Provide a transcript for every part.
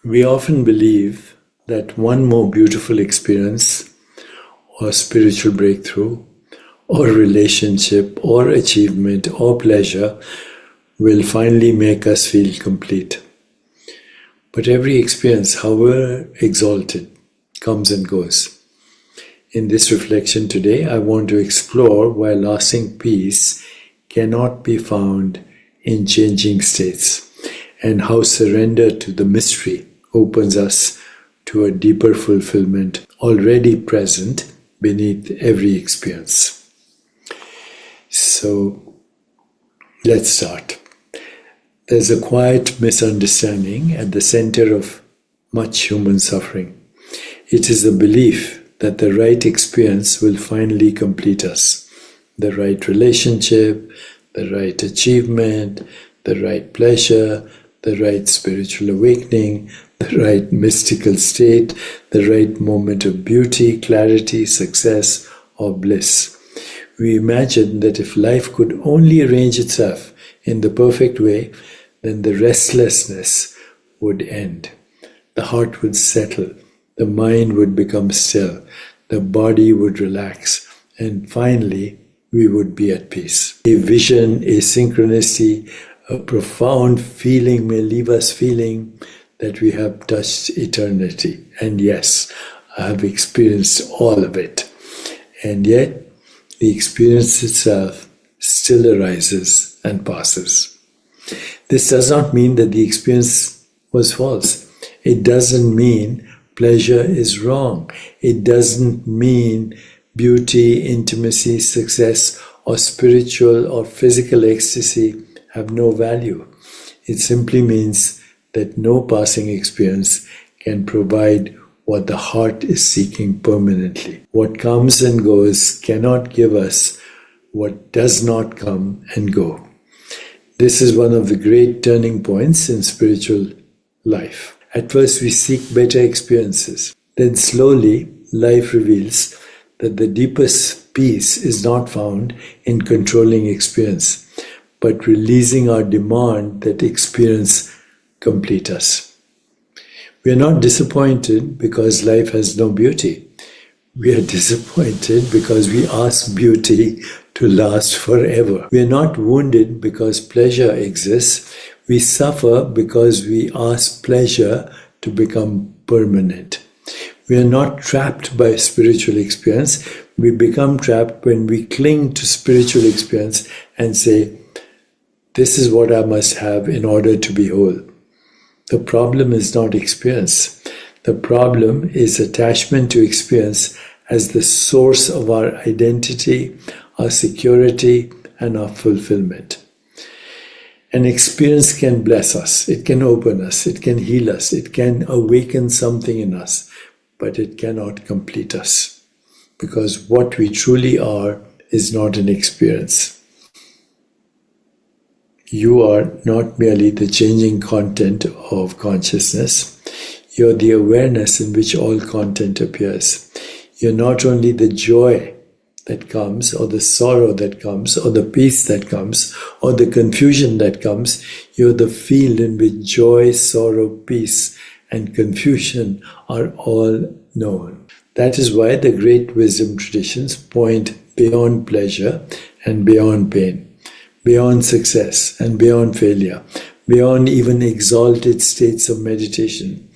We often believe that one more beautiful experience or spiritual breakthrough or relationship or achievement or pleasure will finally make us feel complete. But every experience, however exalted, comes and goes. In this reflection today, I want to explore why lasting peace cannot be found in changing states, and how surrender to the mystery opens us to a deeper fulfillment already present beneath every experience. So, let's start. There's a quiet misunderstanding at the center of much human suffering. It is the belief that the right experience will finally complete us. The right relationship, the right achievement, the right pleasure, the right spiritual awakening, the right mystical state, the right moment of beauty, clarity, success, or bliss. We imagine that if life could only arrange itself in the perfect way, then the restlessness would end. The heart would settle, the mind would become still, the body would relax, and finally we would be at peace. A vision, a synchronicity, a profound feeling may leave us feeling that we have touched eternity. And yes, I have experienced all of it. And yet, the experience itself still arises and passes. This does not mean that the experience was false. It doesn't mean pleasure is wrong. It doesn't mean beauty, intimacy, success, or spiritual or physical ecstasy have no value. It simply means that no passing experience can provide what the heart is seeking permanently. What comes and goes cannot give us what does not come and go. This is one of the great turning points in spiritual life. At first we seek better experiences. Then slowly life reveals that the deepest peace is not found in controlling experience, but releasing our demand that experience complete us. We are not disappointed because life has no beauty. We are disappointed because we ask beauty to last forever. We are not wounded because pleasure exists. We suffer because we ask pleasure to become permanent. We are not trapped by spiritual experience. We become trapped when we cling to spiritual experience and say, "This is what I must have in order to be whole." The problem is not experience. The problem is attachment to experience as the source of our identity, our security, and our fulfillment. An experience can bless us, it can open us, it can heal us, it can awaken something in us, but it cannot complete us. Because what we truly are is not an experience. You are not merely the changing content of consciousness. You're the awareness in which all content appears. You're not only the joy that comes, or the sorrow that comes, or the peace that comes, or the confusion that comes. You're the field in which joy, sorrow, peace, and confusion are all known. That is why the great wisdom traditions point beyond pleasure and beyond pain, beyond success and beyond failure, beyond even exalted states of meditation.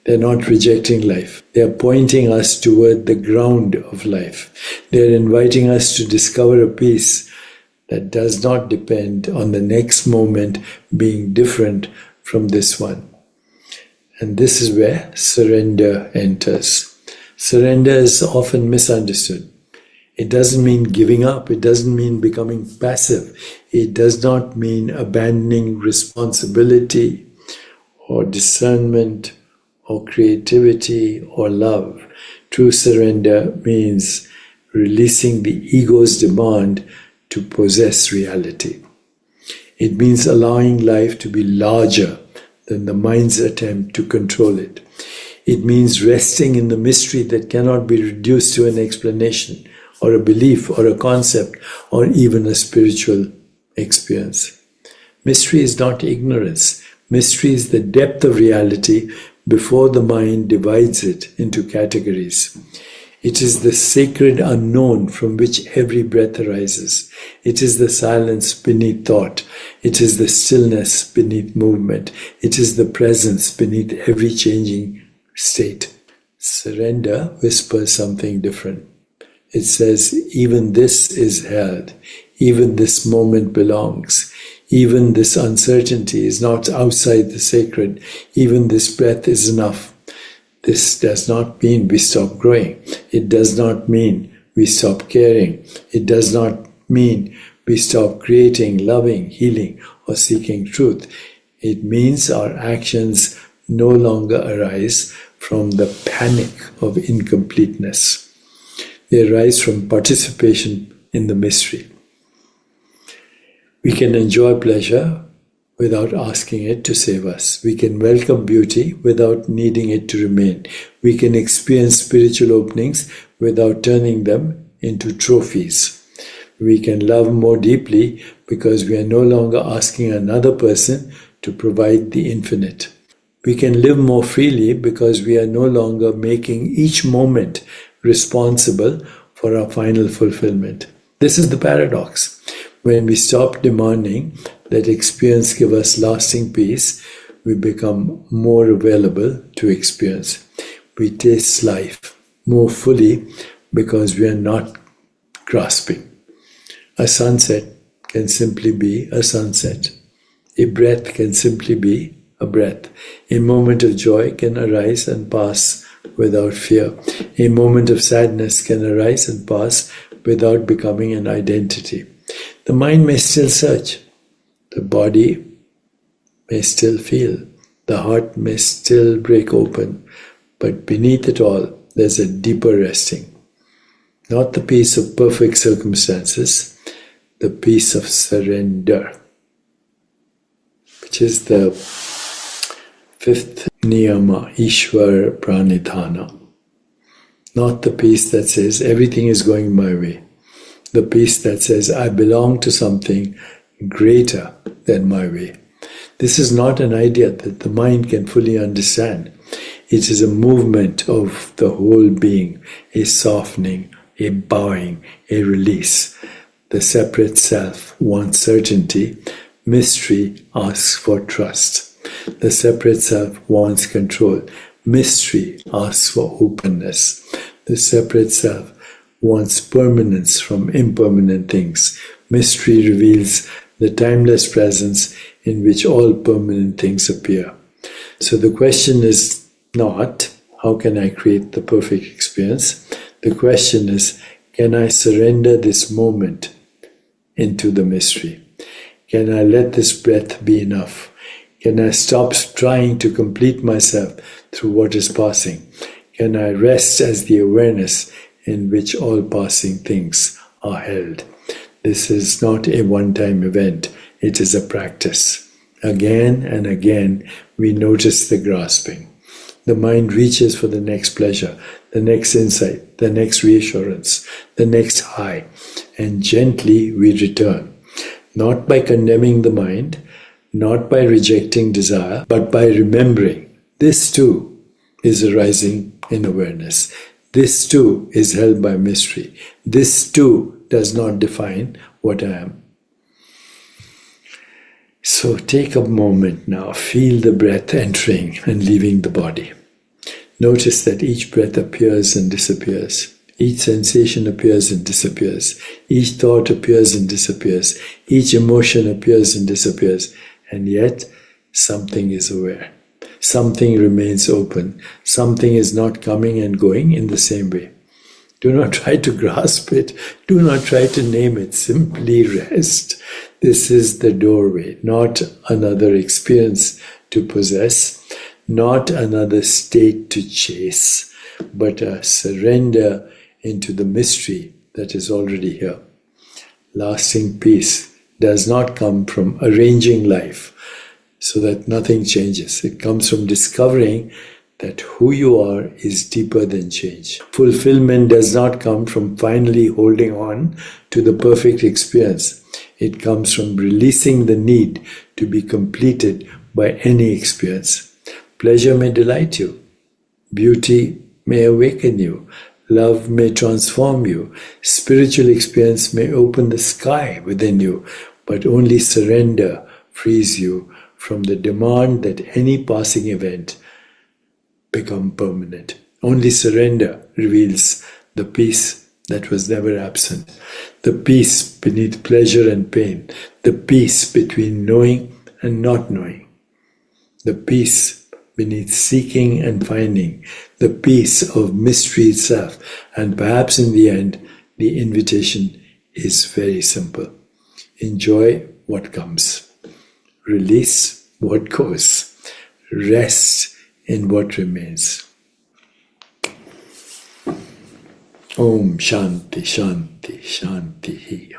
They're not rejecting life. They're pointing us toward the ground of life. They're inviting us to discover a peace that does not depend on the next moment being different from this one. And this is where surrender enters. Surrender is often misunderstood. It doesn't mean giving up. It doesn't mean becoming passive. It does not mean abandoning responsibility or discernment or creativity or love. True surrender means releasing the ego's demand to possess reality. It means allowing life to be larger than the mind's attempt to control it. It means resting in the mystery that cannot be reduced to an explanation or a belief or a concept or even a spiritual experience. Mystery is not ignorance. Mystery is the depth of reality before the mind divides it into categories. It is the sacred unknown from which every breath arises. It is the silence beneath thought. It is the stillness beneath movement. It is the presence beneath every changing state. Surrender whispers something different. It says, even this is held. Even this moment belongs. Even this uncertainty is not outside the sacred. Even this breath is enough. This does not mean we stop growing. It does not mean we stop caring. It does not mean we stop creating, loving, healing, or seeking truth. It means our actions no longer arise from the panic of incompleteness. They arise from participation in the mystery. We can enjoy pleasure without asking it to save us. We can welcome beauty without needing it to remain. We can experience spiritual openings without turning them into trophies. We can love more deeply because we are no longer asking another person to provide the infinite. We can live more freely because we are no longer making each moment responsible for our final fulfillment. This is the paradox. When we stop demanding that experience give us lasting peace, we become more available to experience. We taste life more fully because we are not grasping. A sunset can simply be a sunset. A breath can simply be a breath. A moment of joy can arise and pass without fear. A moment of sadness can arise and pass without becoming an identity. The mind may still search. The body may still feel. The heart may still break open. But beneath it all, there's a deeper resting. Not the peace of perfect circumstances, the peace of surrender, which is the fifth niyama, Ishwar Pranidhana. Not the peace that says everything is going my way. The peace that says I belong to something greater than my way. This is not an idea that the mind can fully understand. It is a movement of the whole being, a softening, a bowing, a release. The separate self wants certainty. Mystery asks for trust. The separate self wants control. Mystery asks for openness. The separate self wants permanence from impermanent things. Mystery reveals the timeless presence in which all permanent things appear. So the question is not, how can I create the perfect experience? The question is, can I surrender this moment into the mystery? Can I let this breath be enough? Can I stop trying to complete myself through what is passing? Can I rest as the awareness in which all passing things are held? This is not a one-time event. It is a practice. Again and again, we notice the grasping. The mind reaches for the next pleasure, the next insight, the next reassurance, the next high, and gently we return. Not by condemning the mind, not by rejecting desire, but by remembering this too is arising in awareness. This too is held by mystery. This too does not define what I am. So take a moment now, feel the breath entering and leaving the body. Notice that each breath appears and disappears. Each sensation appears and disappears. Each thought appears and disappears. Each emotion appears and disappears. And yet, something is aware. Something remains open. Something is not coming and going in the same way. Do not try to grasp it. Do not try to name it. Simply rest. This is the doorway, not another experience to possess, not another state to chase, but a surrender into the mystery that is already here. Lasting peace does not come from arranging life so that nothing changes. It comes from discovering that who you are is deeper than change. Fulfillment does not come from finally holding on to the perfect experience. It comes from releasing the need to be completed by any experience. Pleasure may delight you. Beauty may awaken you. Love may transform you. Spiritual experience may open the sky within you. But only surrender frees you from the demand that any passing event become permanent. Only surrender reveals the peace that was never absent. The peace beneath pleasure and pain. The peace between knowing and not knowing. The peace beneath seeking and finding. The peace of mystery itself. And perhaps in the end, the invitation is very simple. Enjoy what comes. Release what goes. Rest in what remains. Om Shanti Shanti Shanti.